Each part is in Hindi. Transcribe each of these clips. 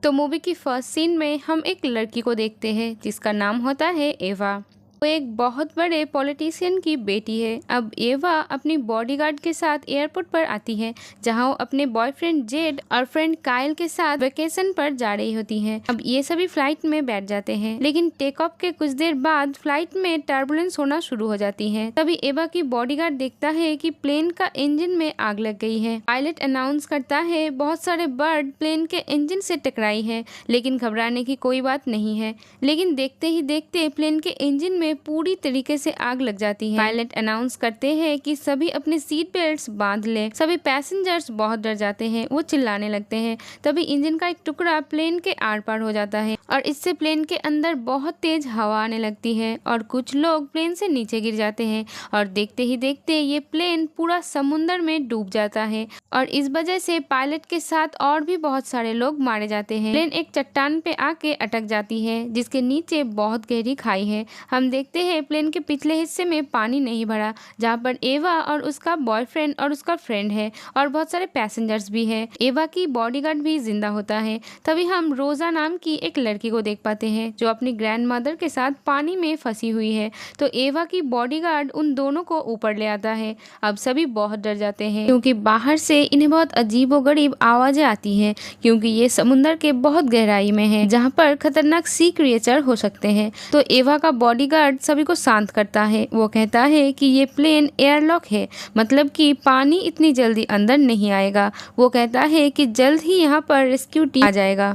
तो मूवी की फर्स्ट सीन में हम एक लड़की को देखते हैं जिसका नाम होता है एवा। वो एक बहुत बड़े पॉलिटिशियन की बेटी है। अब एवा अपनी बॉडीगार्ड के साथ एयरपोर्ट पर आती है जहां वो अपने बॉयफ्रेंड जेड और फ्रेंड काइल के साथ वेकेशन पर जा रही होती है। अब ये सभी फ्लाइट में बैठ जाते हैं, लेकिन टेक ऑफ के कुछ देर बाद फ्लाइट में टर्बुलेंस होना शुरू हो जाती है। तभी एवा की बॉडीगार्ड देखता है कि प्लेन का इंजन में आग लग गई है। पायलट अनाउंस करता है बहुत सारे बर्ड प्लेन के इंजन से टकराई है, लेकिन घबराने की कोई बात नहीं है। लेकिन देखते ही देखते प्लेन के इंजन में पूरी तरीके से आग लग जाती है। पायलट अनाउंस करते हैं कि सभी अपने सीट बेल्ट्स बांध लें। सभी पैसेंजर्स बहुत डर जाते हैं, वो चिल्लाने लगते हैं। तभी इंजन का एक टुकड़ा प्लेन के आर पार हो जाता है और इससे प्लेन के अंदर बहुत तेज हवा आने लगती है और कुछ लोग प्लेन से नीचे गिर जाते हैं और देखते ही देखते ये प्लेन पूरा समुंदर में डूब जाता है और इस वजह से पायलट के साथ और भी बहुत सारे लोग मारे जाते हैं। प्लेन एक चट्टान पे आके अटक जाती है जिसके नीचे बहुत गहरी खाई है। हम देखते हैं प्लेन के पिछले हिस्से में पानी नहीं भरा, जहाँ पर एवा और उसका बॉयफ्रेंड और उसका फ्रेंड है और बहुत सारे पैसेंजर्स भी है। एवा की बॉडीगार्ड भी जिंदा होता है। तभी हम रोजा नाम की एक लड़की को देख पाते हैं जो अपनी ग्रैंड मदर के साथ पानी में फंसी हुई है। तो एवा की बॉडीगार्ड उन दोनों को ऊपर ले आता है। अब सभी बहुत डर जाते हैं क्योंकि बाहर से इन्हें बहुत अजीबोगरीब आवाजें आती हैं, क्योंकि ये समुद्र के बहुत गहराई में है जहाँ पर खतरनाक सी क्रिएचर हो सकते हैं। तो एवा का बॉडीगार्ड सभी को शांत करता है। वो कहता है कि ये प्लेन एयरलॉक है, मतलब कि पानी इतनी जल्दी अंदर नहीं आएगा। वो कहता है कि जल्द ही यहाँ पर रेस्क्यू टीम आ जाएगा।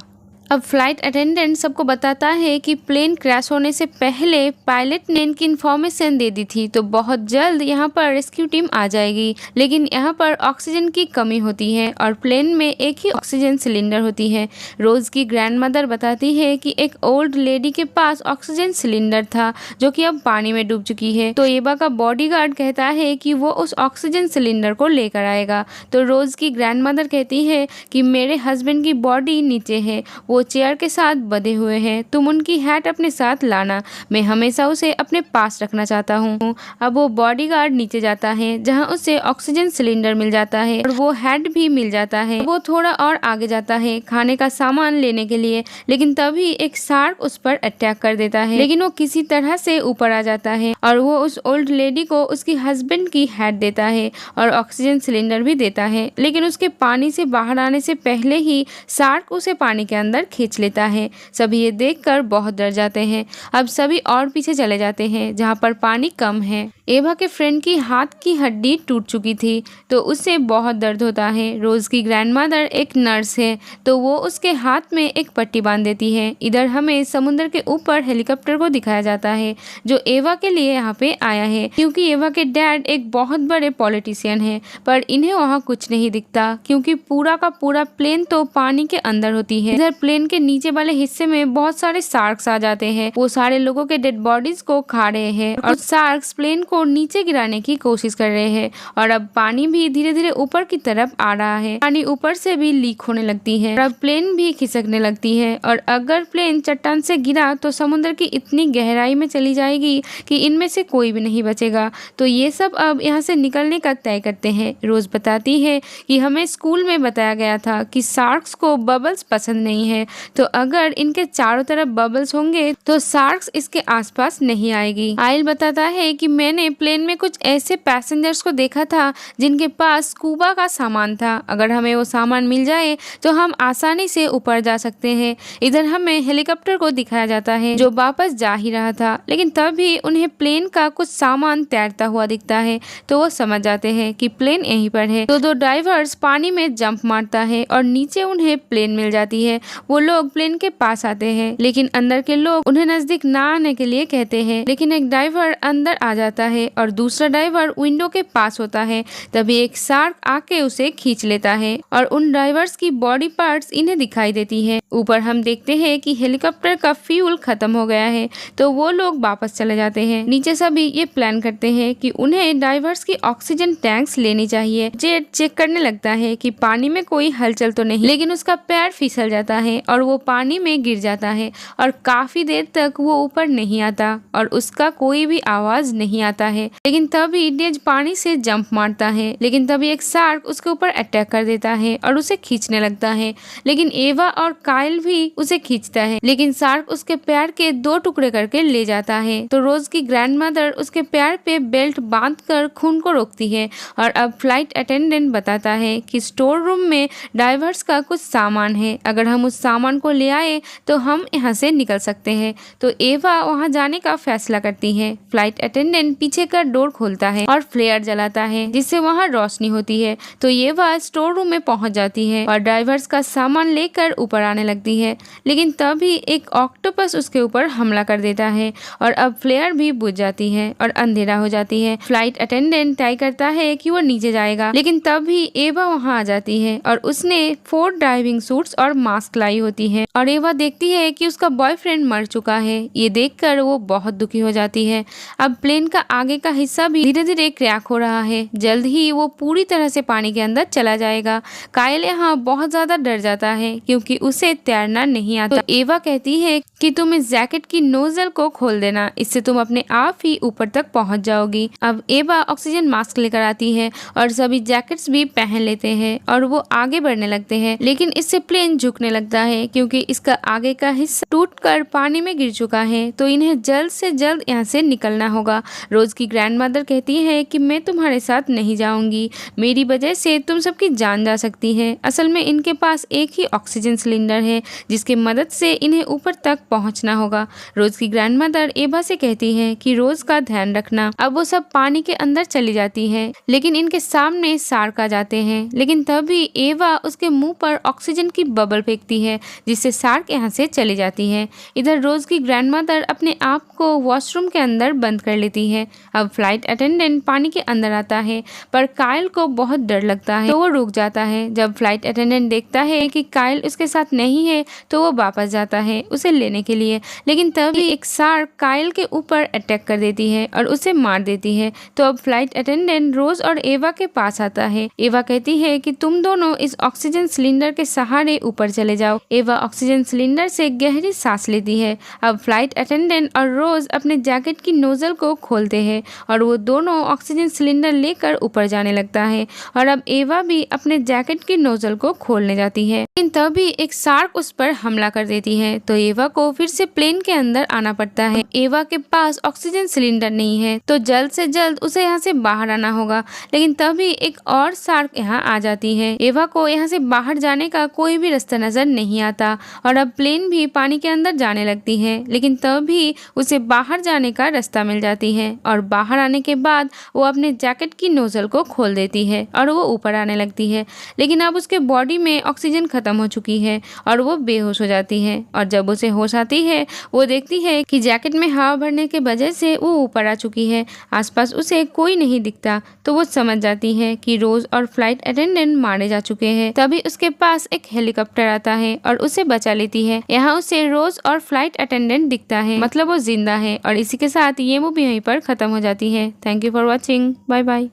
अब फ्लाइट अटेंडेंट सबको बताता है कि प्लेन क्रैश होने से पहले पायलट ने इनकी इन्फॉर्मेशन दे दी थी, तो बहुत जल्द यहाँ पर रेस्क्यू टीम आ जाएगी। लेकिन यहाँ पर ऑक्सीजन की कमी होती है और प्लेन में एक ही ऑक्सीजन सिलेंडर होती है। रोज की ग्रैंडमदर बताती है कि एक ओल्ड लेडी के पास ऑक्सीजन सिलेंडर था जो कि अब पानी में डूब चुकी है। तो एवा का बॉडीगार्ड कहता है कि वो उस ऑक्सीजन सिलेंडर को लेकर आएगा। तो रोज की ग्रैंडमदर कहती है कि मेरे हस्बैंड की बॉडी नीचे है, वो चेयर के साथ बंधे हुए हैं, तुम उनकी हैट अपने साथ लाना, मैं हमेशा उसे अपने पास रखना चाहता हूँ। अब वो बॉडीगार्ड नीचे जाता है जहाँ उसे ऑक्सीजन सिलेंडर मिल जाता है और वो हैट भी मिल जाता है। वो थोड़ा और आगे जाता है खाने का सामान लेने के लिए, लेकिन तभी एक शार्क उस पर अटैक कर देता है। लेकिन वो किसी तरह से ऊपर आ जाता है और वो उस ओल्ड लेडी को उसकी हस्बैंड की हैट देता है और ऑक्सीजन सिलेंडर भी देता है। लेकिन उसके पानी से बाहर आने से पहले ही शार्क उसे पानी के अंदर खींच लेता है। सभी ये देखकर बहुत डर जाते हैं। अब सभी और पीछे चले जाते हैं जहाँ पर पानी कम है। एवा के फ्रेंड की हाथ की हड्डी टूट चुकी थी, तो उससे बहुत दर्द होता है। रोज की ग्रैंडमदर एक नर्स है, तो वो उसके हाथ में एक पट्टी बांध देती है। इधर हमें समुद्र के ऊपर हेलीकॉप्टर को दिखाया जाता है जो एवा के लिए यहाँ पे आया है, क्योंकि एवा के डैड एक बहुत बड़े पॉलिटिशियन है। पर इन्हें वहाँ कुछ नहीं दिखता क्योंकि पूरा का पूरा प्लेन तो पानी के अंदर होती है। इधर प्लेन के नीचे वाले हिस्से में बहुत सारे शार्क्स आ जाते हैं। वो सारे लोगों के डेड बॉडीज को खा रहे हैं और शार्क्स प्लेन को नीचे गिराने की कोशिश कर रहे हैं। और अब पानी भी धीरे धीरे ऊपर की तरफ आ रहा है। पानी ऊपर से भी लीक होने लगती है और अब प्लेन भी खिसकने लगती है। और अगर प्लेन चट्टान से गिरा तो समुद्र की इतनी गहराई में चली जाएगी कि इनमें से कोई भी नहीं बचेगा। तो ये सब अब यहाँ से निकलने का तय करते हैं। रोज बताती है कि हमें स्कूल में बताया गया था कि शार्क्स को बबल्स पसंद नहीं है, तो अगर इनके चारों तरफ बबल्स होंगे तो शार्क्स इसके आसपास नहीं आएगी। आयल बताता है कि मैंने प्लेन में कुछ ऐसे पैसेंजर्स को देखा था जिनके पास स्कूबा का सामान था। अगर हमें वो सामान मिल जाए तो हम आसानी से ऊपर जा सकते हैं। इधर हमें हेलीकॉप्टर को दिखाया जाता है जो वापस जा ही रहा था, लेकिन तभी उन्हें प्लेन का कुछ सामान तैरता हुआ दिखता है, तो वो समझ जाते हैं कि प्लेन यहीं पर है। तो दो डाइवर्स पानी में जंप मारता है और नीचे उन्हें प्लेन मिल जाती है। वो लोग प्लेन के पास आते हैं, लेकिन अंदर के लोग उन्हें नजदीक ना आने के लिए कहते हैं। लेकिन एक डाइवर अंदर आ जाता है और दूसरा डाइवर विंडो के पास होता है। तभी एक शार्क आके उसे खींच लेता है और उन डाइवर्स की बॉडी पार्ट्स इन्हें दिखाई देती है। ऊपर हम देखते हैं कि हेलीकॉप्टर का फ्यूल खत्म हो गया है, तो वो लोग वापस चले जाते हैं। नीचे सभी ये प्लान करते हैं कि उन्हें डाइवर्स की ऑक्सीजन टैंक्स लेनी चाहिए। जेट चेक करने लगता है कि पानी में कोई हलचल तो नहीं, लेकिन उसका पैर फिसल जाता है और वो पानी में गिर जाता है और काफी देर तक वो ऊपर नहीं आता और उसका कोई भी आवाज नहीं आता होता है, लेकिन तभी डेज पानी से जंप मारता है, लेकिन तभी एक शार्क उसके ऊपर अटैक कर देता है और उसे खींचने लगता है। लेकिन एवा और काइल भी उसे खींचता है, लेकिन शार्क उसके पैर के 2 टुकड़े करके ले जाता है। तो रोज की ग्रैंडमदर उसके पैर पे बेल्ट बांधकर खून को रोकती है और अब फ्लाइट अटेंडेंट बताता है कि स्टोर रूम में डाइवर्स का कुछ सामान है, अगर हम उस सामान को ले आए तो हम यहाँ से निकल सकते हैं। तो एवा वहाँ जाने का फैसला करती है। फ्लाइट अटेंडेंट पीछे का डोर खोलता है और फ्लेयर जलाता है, जिससे वहाँ रोशनी होती है। तो एवा स्टोर रूम में पहुँच जाती है और डाइवर्स का सामान लेकर ऊपर आने लगती है, लेकिन तभी एक ऑक्टोपस उसके ऊपर हमला कर देता है और अब फ्लेयर भी बुझ जाती है और अंधेरा हो जाती है। फ्लाइट अटेंडेंट ट्राई करता है कि वो नीचे जाएगा, लेकिन तभी एवा वहाँ आ जाती है और उसने 4 डाइविंग सूट्स और मास्क लाई होती है और एवा देखती है कि उसका बॉयफ्रेंड मर चुका है। ये देखकर वो बहुत दुखी हो जाती है। अब प्लेन का आगे का हिस्सा भी धीरे धीरे क्रैक हो रहा है, जल्द ही वो पूरी तरह से पानी के अंदर चला जाएगा। काइल यहाँ बहुत ज्यादा डर जाता है क्योंकि उसे तैरना नहीं आता। तो एवा कहती है कि तुम इस जैकेट की नोजल को खोल देना, इससे तुम अपने आप ही ऊपर तक पहुंच जाओगी। अब एवा ऑक्सीजन मास्क लेकर आती है और सभी जैकेट्स भी पहन लेते हैं और वो आगे बढ़ने लगते हैं, लेकिन इससे प्लेन झुकने लगता है क्योंकि इसका आगे का हिस्सा टूटकर पानी में गिर चुका है। तो इन्हें जल्द से जल्द यहाँ से निकलना होगा। रोज की ग्रैंडमदर कहती है कि मैं तुम्हारे साथ नहीं जाऊंगी, मेरी वजह से तुम सबकी जान जा सकती है। असल में इनके पास एक ही ऑक्सीजन सिलेंडर है जिसकी मदद से इन्हें ऊपर तक पहुंचना होगा। रोज की ग्रैंडमदर एवा से कहती है कि रोज का ध्यान रखना। अब वो सब पानी के अंदर चली जाती है, लेकिन इनके सामने शार्क आ जाते हैं, लेकिन तभी एवा उसके मुंह पर ऑक्सीजन की बबल फेंकती है जिससे शार्क यहाँ से चली जाती है। इधर रोज की ग्रैंडमदर अपने आप को वॉशरूम के अंदर बंद कर लेती है। अब फ्लाइट अटेंडेंट पानी के अंदर आता है, पर काइल को बहुत डर लगता है तो वो रुक जाता है। जब फ्लाइट अटेंडेंट देखता है कि काइल उसके साथ नहीं है तो वो वापस जाता है उसे लेने के लिए, लेकिन तभी एक शार्क काइल के ऊपर अटैक कर देती है और उसे मार देती है। तो अब फ्लाइट अटेंडेंट रोज और एवा के पास आता है। एवा कहती है कि तुम दोनों इस ऑक्सीजन सिलेंडर के सहारे ऊपर चले जाओ। एवा ऑक्सीजन सिलेंडर से गहरी सांस लेती है। अब फ्लाइट अटेंडेंट और रोज अपने जैकेट की नोजल को खोलते हैं और वो दोनों ऑक्सीजन सिलेंडर लेकर ऊपर जाने लगता है और अब एवा भी अपने जैकेट की नोजल को खोलने जाती है, लेकिन तभी एक शार्क उस पर हमला कर देती है। तो एवा को फिर से प्लेन के अंदर आना पड़ता है। एवा के पास ऑक्सीजन सिलेंडर नहीं है तो जल्द से जल्द उसे यहाँ से बाहर आना होगा, लेकिन तभी एक और शार्क यहाँ आ जाती है। एवा को यहाँ से बाहर जाने का कोई भी रास्ता नजर नहीं आता और अब प्लेन भी पानी के अंदर जाने लगती है, लेकिन तभी उसे बाहर जाने का रास्ता मिल जाती है और बाहर आने के बाद वो अपने जैकेट की नोजल को खोल देती है और वो ऊपर आने लगती है, लेकिन अब उसके बॉडी में ऑक्सीजन खत्म हो चुकी है और वो बेहोश हो जाती है। और जब उसे होश आती है वो देखती है कि जैकेट में हवा भरने के वजह से वो ऊपर आ चुकी है, आसपास उसे कोई नहीं दिखता। तो वो समझ जाती है कि रोज और फ्लाइट अटेंडेंट मारे जा चुके हैं। तभी उसके पास एक हेलीकॉप्टर आता है और उसे बचा लेती है। यहाँ उसे रोज और फ्लाइट अटेंडेंट दिखता है, मतलब वो जिंदा है। और इसी के साथ ये मूवी यहीं पर खत्म हो जाती है। Thank you for watching, bye bye.